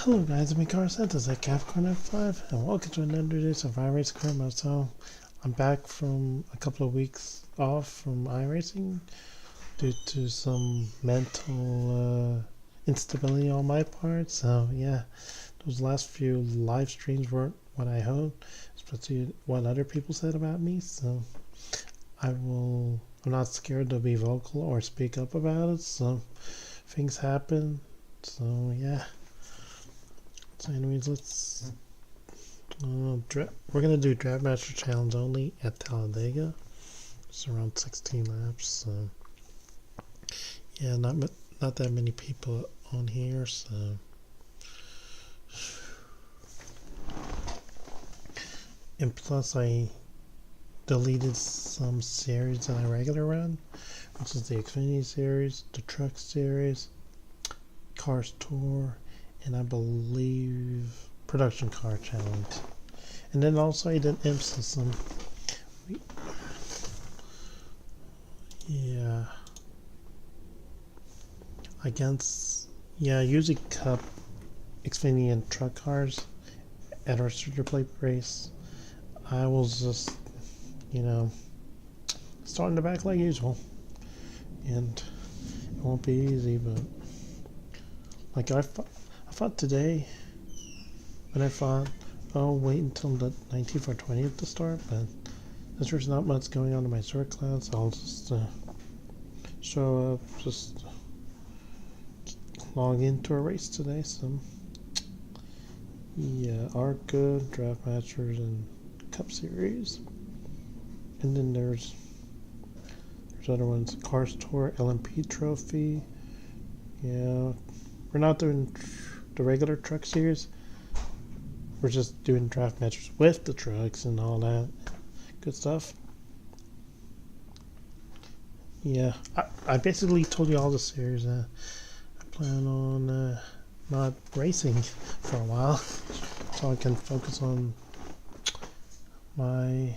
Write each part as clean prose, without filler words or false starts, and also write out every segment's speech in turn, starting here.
Hello guys, I'm Karlo Santos at Capricorn F5 and welcome to another edition of iRacing Karma. So I'm back from a couple of weeks off from iRacing due to some mental instability on my part. So yeah, those last few live streams weren't what I hoped, especially what other people said about me. So I'm not scared to be vocal or speak up about it. So things happen. So yeah. So anyways, we're gonna do draftmaster challenge only at Talladega. It's around 16 laps. So yeah, not that many people on here. So and plus I deleted some series that I regular run, which is the Xfinity series, the Truck series, Cars Tour, and I believe Production Car Challenge. And then also I did imp system. Yeah. Usually Cup, Xfinity, and Truck cars at our Super Plate race. I was just, starting the back like usual. And it won't be easy, but like I thought today, when I thought, oh, wait until the 19th or 20th to start, but since there's not much going on in my short class, I'll just show up, just log into a race today. So yeah, ARCA, Draft Masters, and Cup Series, and then there's other ones, Cars Tour, LMP Trophy. Yeah, we're not doing the regular Truck Series. We're just doing draft matches with the trucks and all that good stuff. Yeah, I basically told you all the series. I plan on not racing for a while, so I can focus on my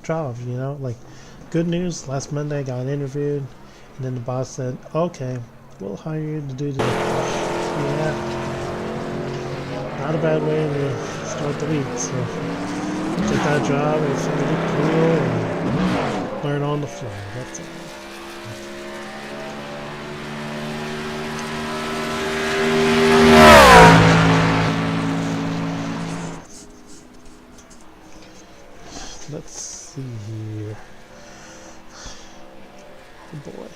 job. Like good news. Last Monday I got interviewed, and then the boss said, "Okay, we'll hire you to do the." Yeah. Not a bad way to start the week, so get that job and it's gonna be cool and learn on the fly. That's it. Let's see here. Oh boy.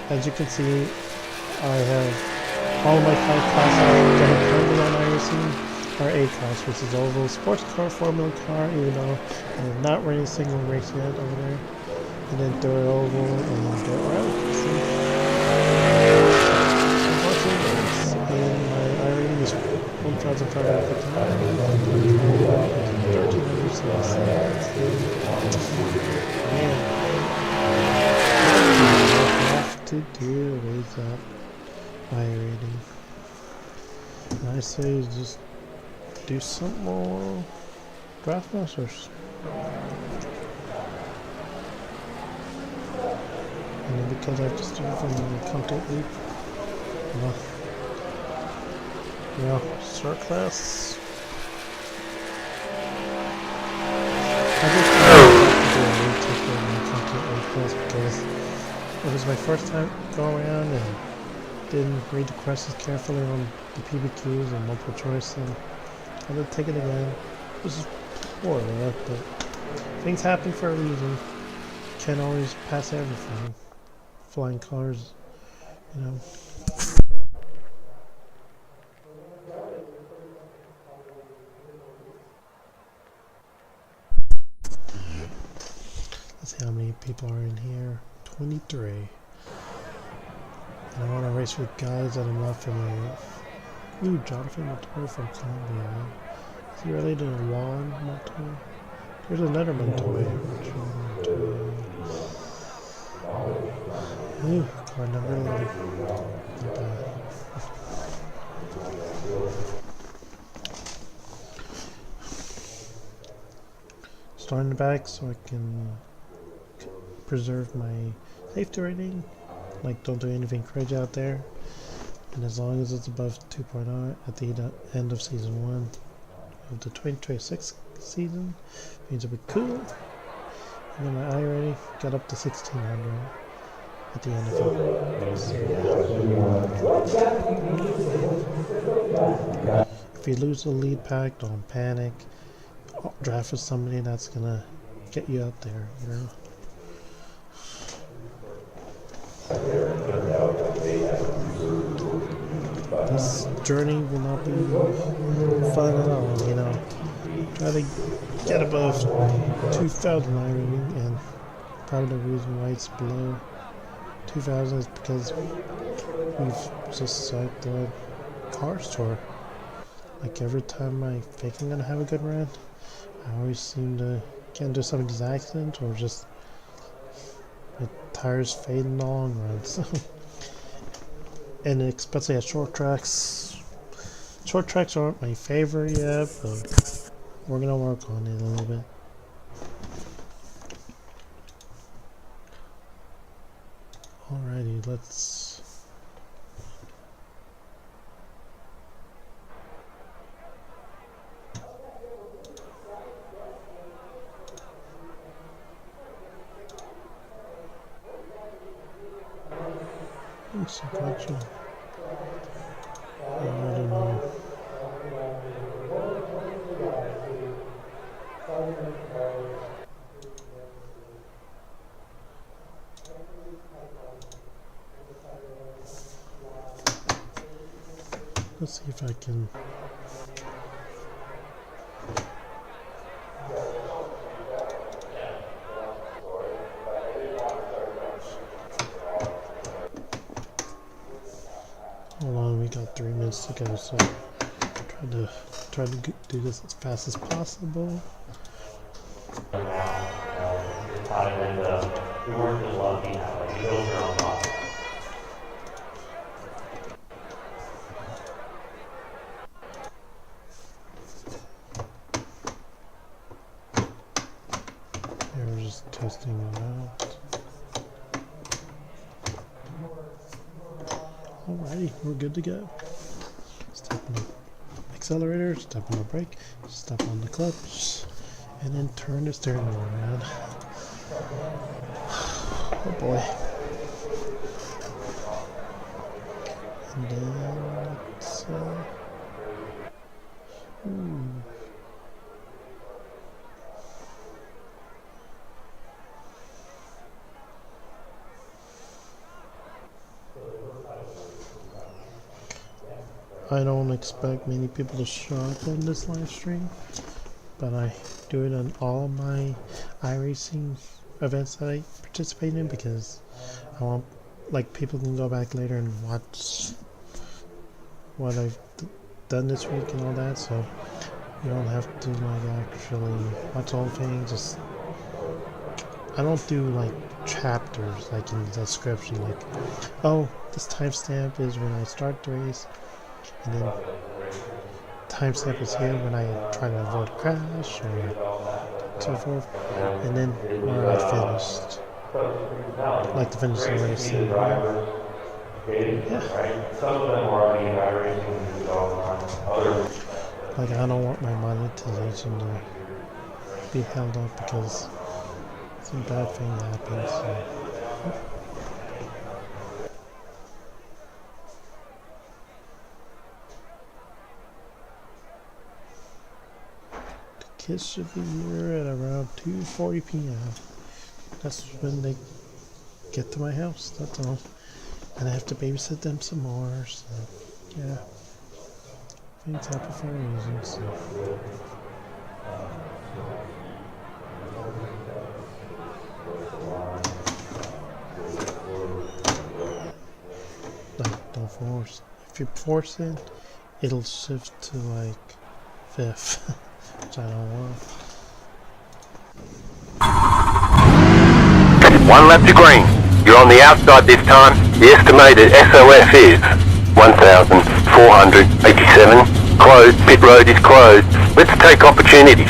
As you can see, I have all of my 5 classes that are currently on iRacing are A class, which is oval, sports car, formula car, even though I have not run a single race yet over there. And then dirt oval and then dirt route. And my iRating is 1,559. 1,376. Man. What have to do with that iRating? And I say just do some more draftmasters. And then because I just do it from completely, short class. I just have to do a retake of my complete class because it was my first time going around and didn't read the questions carefully on the PBQs and multiple choice, and I had to take it again. It was poorly, but things happen for a reason. Can't always pass everything. Flying cars, Let's see how many people are in here. 23. And I want to race with guys that I'm not familiar with. Ooh, Jonathan Montoya from Colombia. Is he related to Juan Montoya? There's another Montoya. Ooh, car number 11. Not bad. Start in the back so I can preserve my safety rating. Like, don't do anything crazy out there. And as long as it's above 2.0 at the end of season 1 of the 2026 season, means it'll be cool. And then my iRating got up to 1600 at the end of it. So, yeah. If you lose the lead pack, don't panic. Draft for somebody that's gonna get you out there, you know. This journey will not be fun at all, you know. Try to get above 2,000 iRating, and probably the reason why it's below 2,000 is because we've just started the car store. Like every time I think I'm gonna have a good run, I always seem to get into some of these accidents or just my tires fade in the long run. So, and especially at short tracks. Short tracks aren't my favorite yet, but we're gonna work on it a little bit. Alrighty, let's collection. I don't know. Let's see if I can. Hold on, we got 3 minutes to go, so try to do this as fast as possible. We weren't just lucky. You built your own box. Yeah, we're just testing it out. Alrighty, we're good to go. Step on the accelerator, step on the brake, step on the clutch, and then turn the steering wheel around. Oh boy. And then let's I don't expect many people to show up on this live stream, but I do it on all of my iRacing events that I participate in because I want, like, people can go back later and watch what I've done this week and all that, so you don't have to like actually watch the whole thing. Just I don't do like chapters like in the description, like, oh, this timestamp is when I start the race, and then timestamp is here when I try to avoid a crash or so forth, and then where I finished, like the finish of the race. Yeah. Like, I don't want my monetization to be held up because some bad thing happens. So. Kids should be here at around 2:40 p.m. That's when they get to my house, that's all. And I have to babysit them some more, so yeah. Things happen for a reason, so. Like, don't force. If you force it, it'll shift to like 5th. Which I don't want. One lap to green. You're on the outside this time. The estimated SOF is 1,487. Closed. Pit road is closed. Let's take opportunities.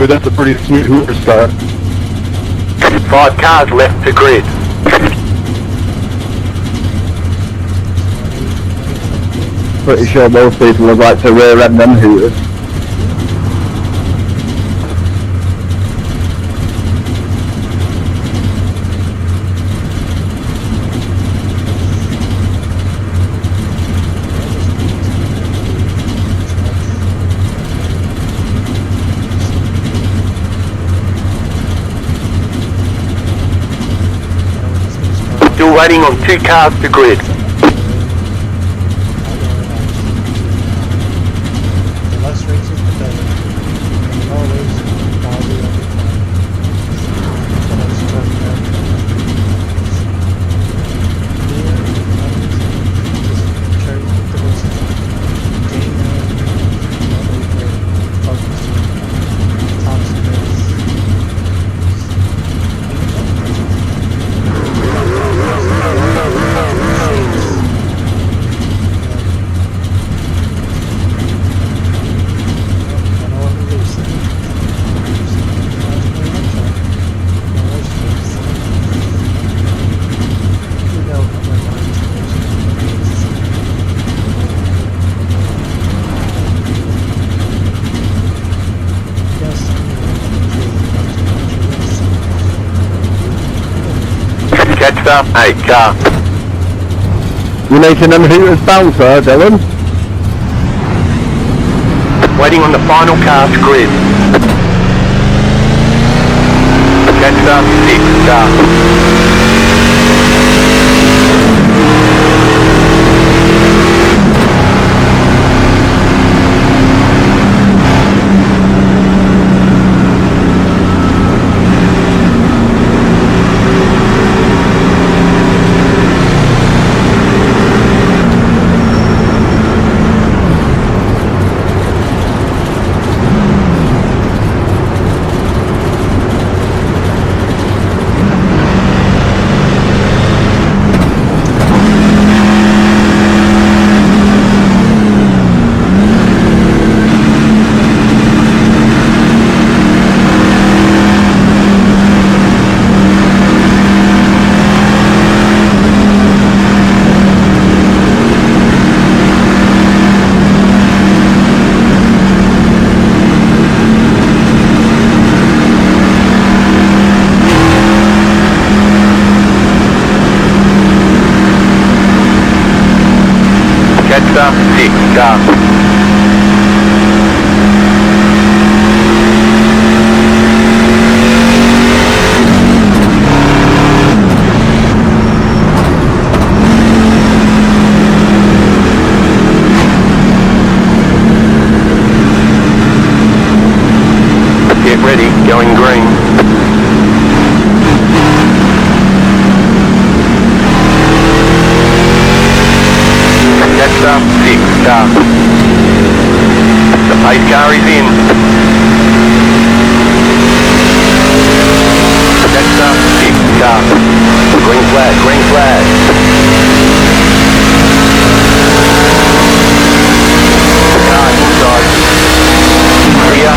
good. That's a pretty sweet Hoover start. 5 cars left to grid. Pretty sure most people would like to rear end them Hooters. Still waiting on 2 cars to grid. The less races, the better. And always, I'll do every time. That's what I was trying to do. Here, just cherry pick the races. Game focus, top speeds. Catch up, 8 car. You making them Hooters bouncer, Dylan? Waiting on the final car to grid. Catch up, 6 car. Catch up, 6 car. Get ready, going green. Catch up, 6 car. The pace car is in. Catch up, 6 car. Green flag, green flag. Car inside. Clear.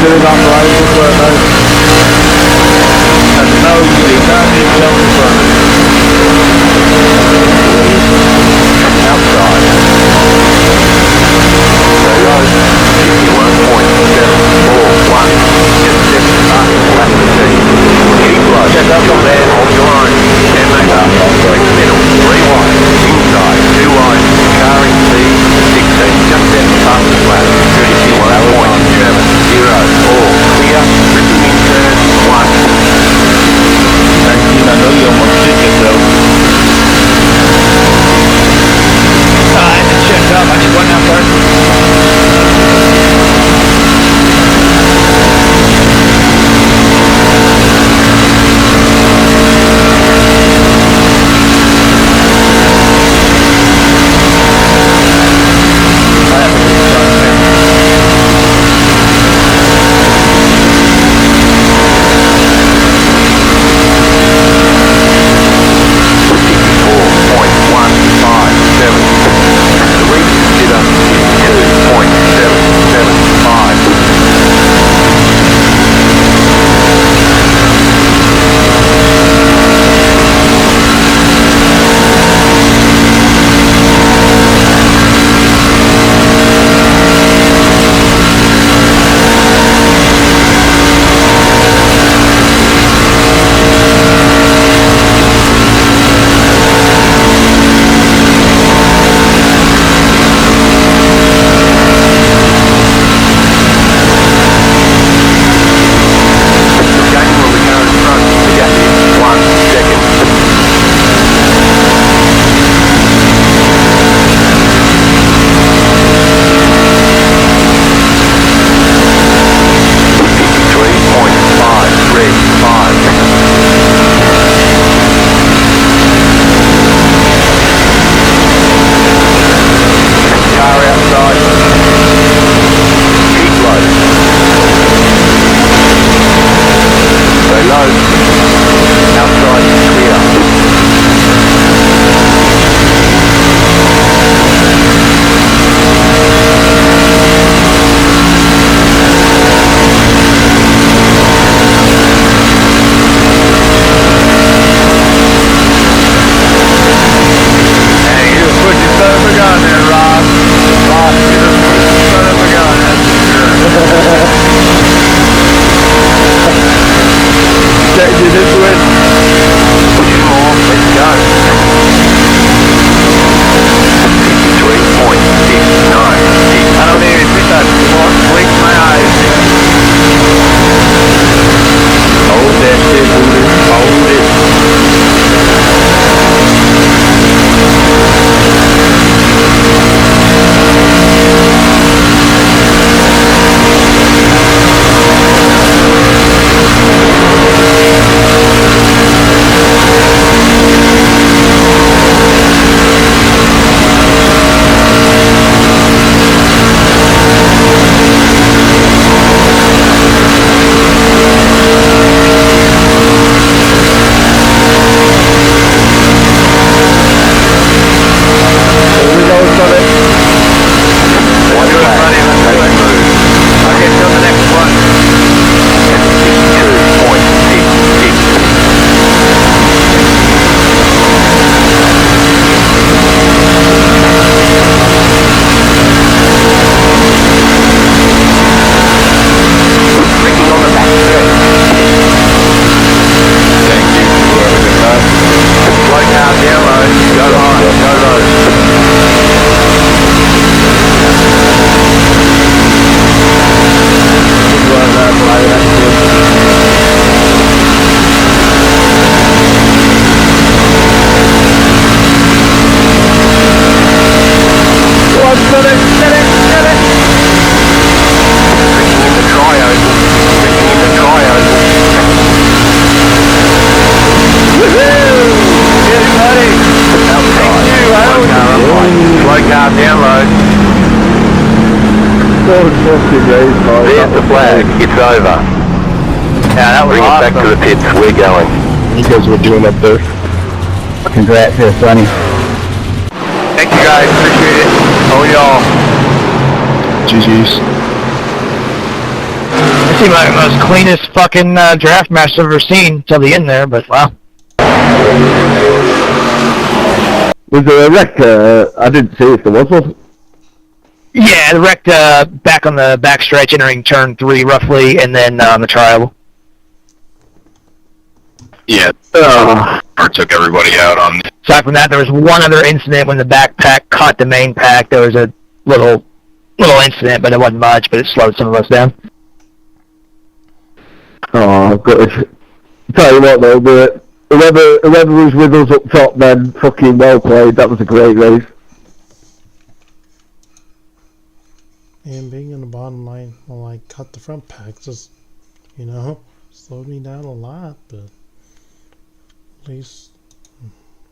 good operation for it though. And no, you can't even tell in front of you. Outside. So low, 51.741. Just 7 passes lap to see. Keep low. Check up on there. Hold your line. 10 metre. Bring the middle. 3 wide. Inside. 2 wide. Car in C. 16. Just 7 passes lap. 31.70. All clear. Written in turn 1. Thank you, I know you almost shit yourself. I had to check up, I just went out first. There's the flag. It's over. Yeah, that was Bring awesome. it back to the pits. We're going. You guys were doing up there. Congrats here, Sonny. Thank you guys, appreciate it. Oh y'all. GG's. Seemed like the most cleanest fucking draft match I've ever seen till the end there, but wow. Was there a wreck? I didn't see if there was one. Yeah, the wrecked back on the backstretch, entering turn 3 roughly, and then on the trial. Yeah, Car took everybody out on. Aside from that, there was one other incident when the backpack caught the main pack. There was a little incident, but it wasn't much, but it slowed some of us down. Oh, good. Tell you what though, but whoever was with us up top then, fucking well played. That was a great race. And being in the bottom line, well, I cut the front pack, just, you know, slowed me down a lot, but at least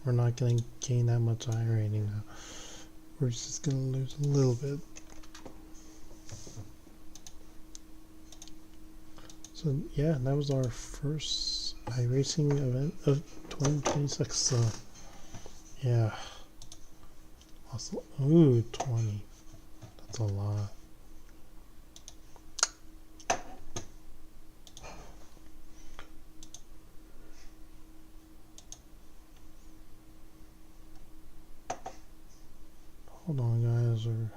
we're not going to gain that much iRating now. We're just going to lose a little bit. So yeah, that was our first iRacing event of 2026. So yeah, also, ooh, 20. That's a lot. Hold on, guys. Man.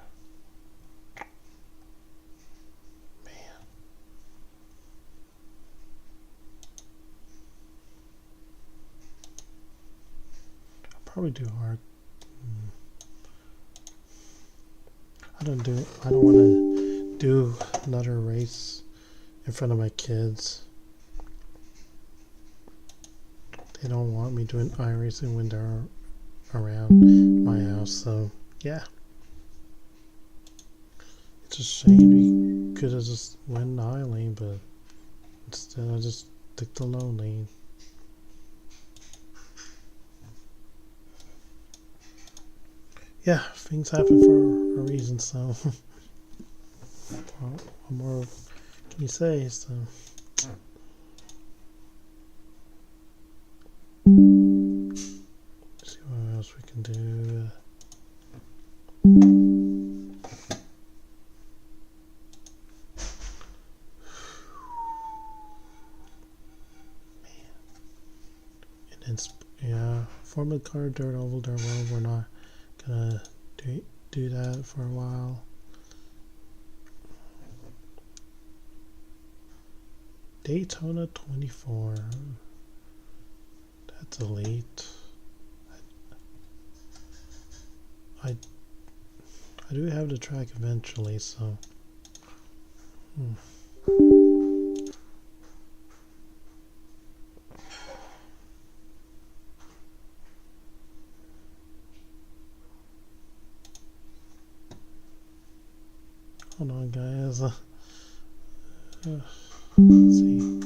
I'll probably do hard. I don't want to do another race in front of my kids. They don't want me doing iRacing when they're around my house, so yeah. It's a shame we could have just went the high lane, but instead I just took the low lane. Yeah, things happen for a reason, so well, what more can you say? So let's see what else we can do. Yeah, Formula Car, Dirt Oval, Dirt World, we're not gonna do that for a while. Daytona 24. That's elite. I do have the track eventually, so. Hold on, guys. Let's see.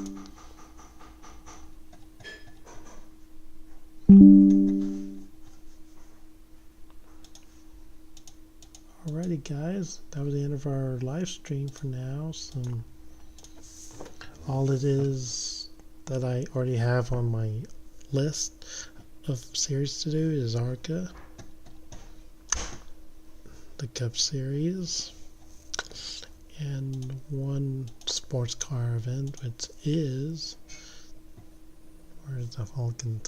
Alrighty, guys. That was the end of our live stream for now. So all it is that I already have on my list of series to do is ARCA, the Cup Series, and one sports car event, which is, where's the Vulcan